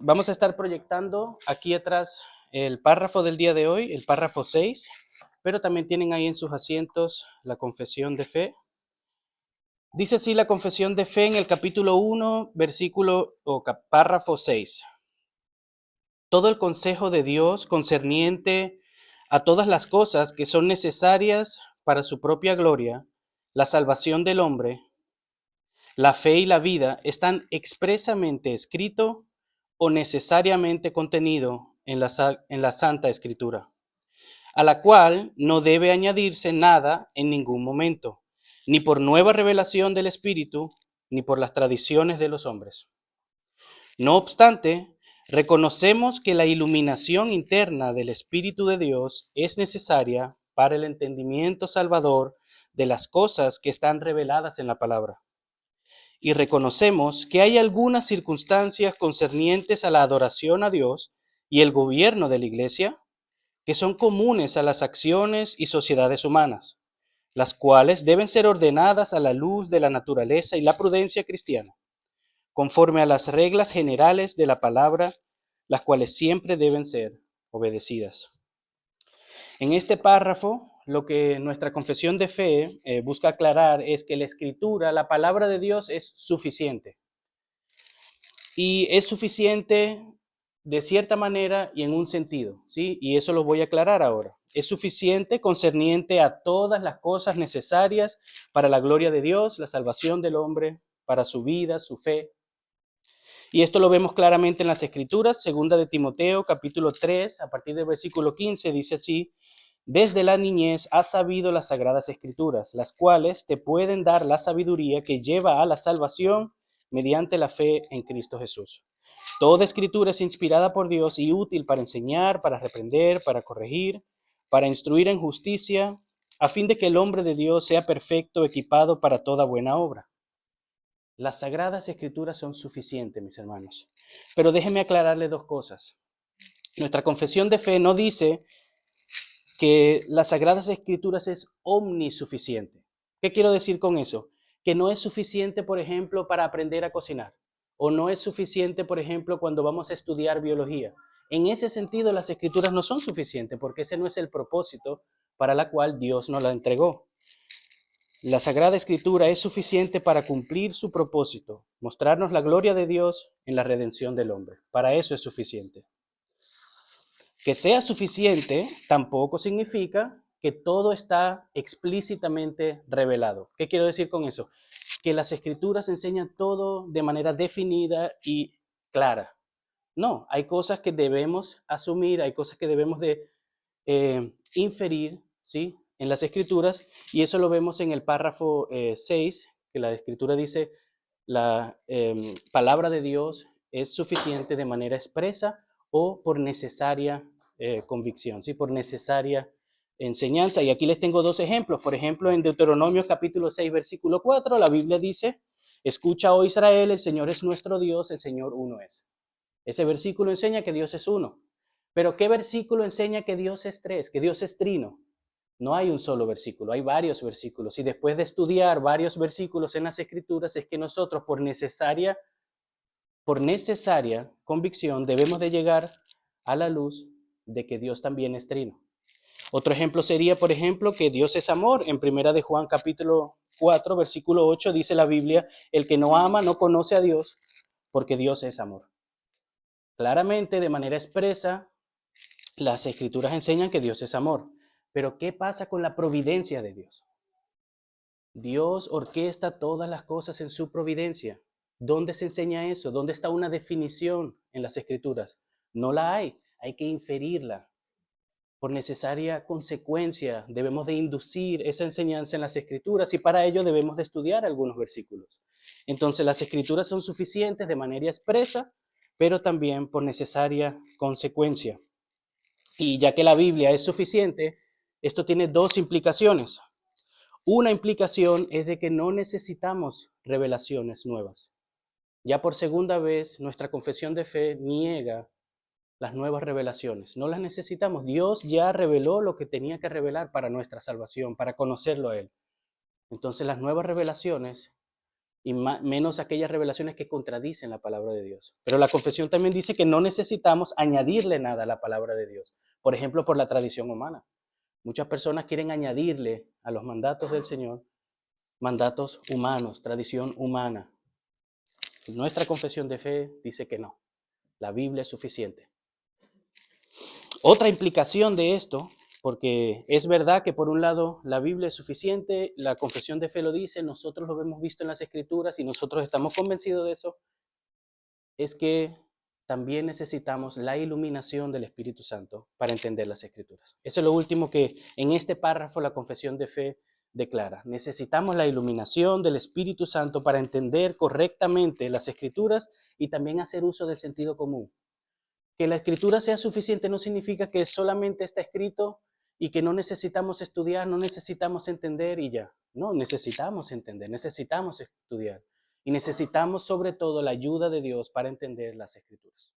Vamos a estar proyectando aquí atrás el párrafo del día de hoy, el párrafo 6, pero también tienen ahí en sus asientos la confesión de fe. Dice así la confesión de fe en el capítulo 1, versículo o párrafo 6. Todo el consejo de Dios concerniente a todas las cosas que son necesarias para su propia gloria, la salvación del hombre, la fe y la vida están expresamente escrito o necesariamente contenido en la Santa Escritura, a la cual no debe añadirse nada en ningún momento, ni por nueva revelación del Espíritu, ni por las tradiciones de los hombres. No obstante, reconocemos que la iluminación interna del Espíritu de Dios es necesaria para el entendimiento salvador de las cosas que están reveladas en la palabra. Y reconocemos que hay algunas circunstancias concernientes a la adoración a Dios y el gobierno de la Iglesia que son comunes a las acciones y sociedades humanas, las cuales deben ser ordenadas a la luz de la naturaleza y la prudencia cristiana, conforme a las reglas generales de la palabra, las cuales siempre deben ser obedecidas. En este párrafo, lo que nuestra confesión de fe busca aclarar es que la Escritura, la palabra de Dios, es suficiente. Y es suficiente de cierta manera y en un sentido, ¿sí? Y eso lo voy a aclarar ahora. Es suficiente concerniente a todas las cosas necesarias para la gloria de Dios, la salvación del hombre, para su vida, su fe. Y esto lo vemos claramente en las Escrituras, segunda de Timoteo, capítulo 3, a partir del versículo 15, dice así: desde la niñez has sabido las sagradas Escrituras, las cuales te pueden dar la sabiduría que lleva a la salvación mediante la fe en Cristo Jesús. Toda Escritura es inspirada por Dios y útil para enseñar, para reprender, para corregir, para instruir en justicia, a fin de que el hombre de Dios sea perfecto, equipado para toda buena obra. Las sagradas Escrituras son suficientes, mis hermanos. Pero déjenme aclararle dos cosas. Nuestra confesión de fe no dice que las Sagradas Escrituras es omnisuficiente. ¿Qué quiero decir con eso? Que no es suficiente, por ejemplo, para aprender a cocinar, o no es suficiente, por ejemplo, cuando vamos a estudiar biología. En ese sentido, las Escrituras no son suficientes, porque ese no es el propósito para la cual Dios nos la entregó. La Sagrada Escritura es suficiente para cumplir su propósito, mostrarnos la gloria de Dios en la redención del hombre. Para eso es suficiente. Que sea suficiente tampoco significa que todo está explícitamente revelado. ¿Qué quiero decir con eso? Que las Escrituras enseñan todo de manera definida y clara. No, hay cosas que debemos asumir, hay cosas que debemos de inferir, ¿sí? En las Escrituras, y eso lo vemos en el párrafo 6, que la Escritura dice: la palabra de Dios es suficiente de manera expresa o por necesaria convicción, ¿sí? Por necesaria enseñanza. Y aquí les tengo dos ejemplos. Por ejemplo, en Deuteronomio capítulo 6, versículo 4, la Biblia dice: escucha, oh Israel, el Señor es nuestro Dios, el Señor uno es. Ese versículo enseña que Dios es uno. Pero ¿qué versículo enseña que Dios es tres, que Dios es trino? No hay un solo versículo, hay varios versículos. Y después de estudiar varios versículos en las Escrituras, es que nosotros por necesaria convicción debemos de llegar a la luz de que Dios también es trino. Otro ejemplo sería, por ejemplo, que Dios es amor. En primera de Juan capítulo 4, versículo 8, dice la Biblia: el que no ama no conoce a Dios, porque Dios es amor. Claramente, de manera expresa, las Escrituras enseñan que Dios es amor. Pero ¿qué pasa con la providencia de Dios? Dios orquesta todas las cosas en su providencia. ¿Dónde se enseña eso? ¿Dónde está una definición en las Escrituras? No la hay que inferirla. Por necesaria consecuencia, debemos de inducir esa enseñanza en las Escrituras y para ello debemos de estudiar algunos versículos. Entonces, las Escrituras son suficientes de manera expresa, pero también por necesaria consecuencia. Y ya que la Biblia es suficiente, esto tiene dos implicaciones. Una implicación es de que no necesitamos revelaciones nuevas. Ya por segunda vez, nuestra confesión de fe niega las nuevas revelaciones. No las necesitamos. Dios ya reveló lo que tenía que revelar para nuestra salvación, para conocerlo a Él. Entonces las nuevas revelaciones y menos aquellas revelaciones que contradicen la palabra de Dios. Pero la confesión también dice que no necesitamos añadirle nada a la palabra de Dios, por ejemplo, por la tradición humana. Muchas personas quieren añadirle a los mandatos del Señor mandatos humanos, tradición humana. Nuestra confesión de fe dice que no, la Biblia es suficiente. Otra implicación de esto, porque es verdad que por un lado la Biblia es suficiente, la confesión de fe lo dice, nosotros lo hemos visto en las Escrituras y nosotros estamos convencidos de eso, es que también necesitamos la iluminación del Espíritu Santo para entender las Escrituras. Eso es lo último que en este párrafo la confesión de fe declara. Necesitamos la iluminación del Espíritu Santo para entender correctamente las Escrituras y también hacer uso del sentido común. Que la Escritura sea suficiente no significa que solamente está escrito y que no necesitamos estudiar, no necesitamos entender y ya. No, necesitamos entender, necesitamos estudiar. Y necesitamos sobre todo la ayuda de Dios para entender las Escrituras.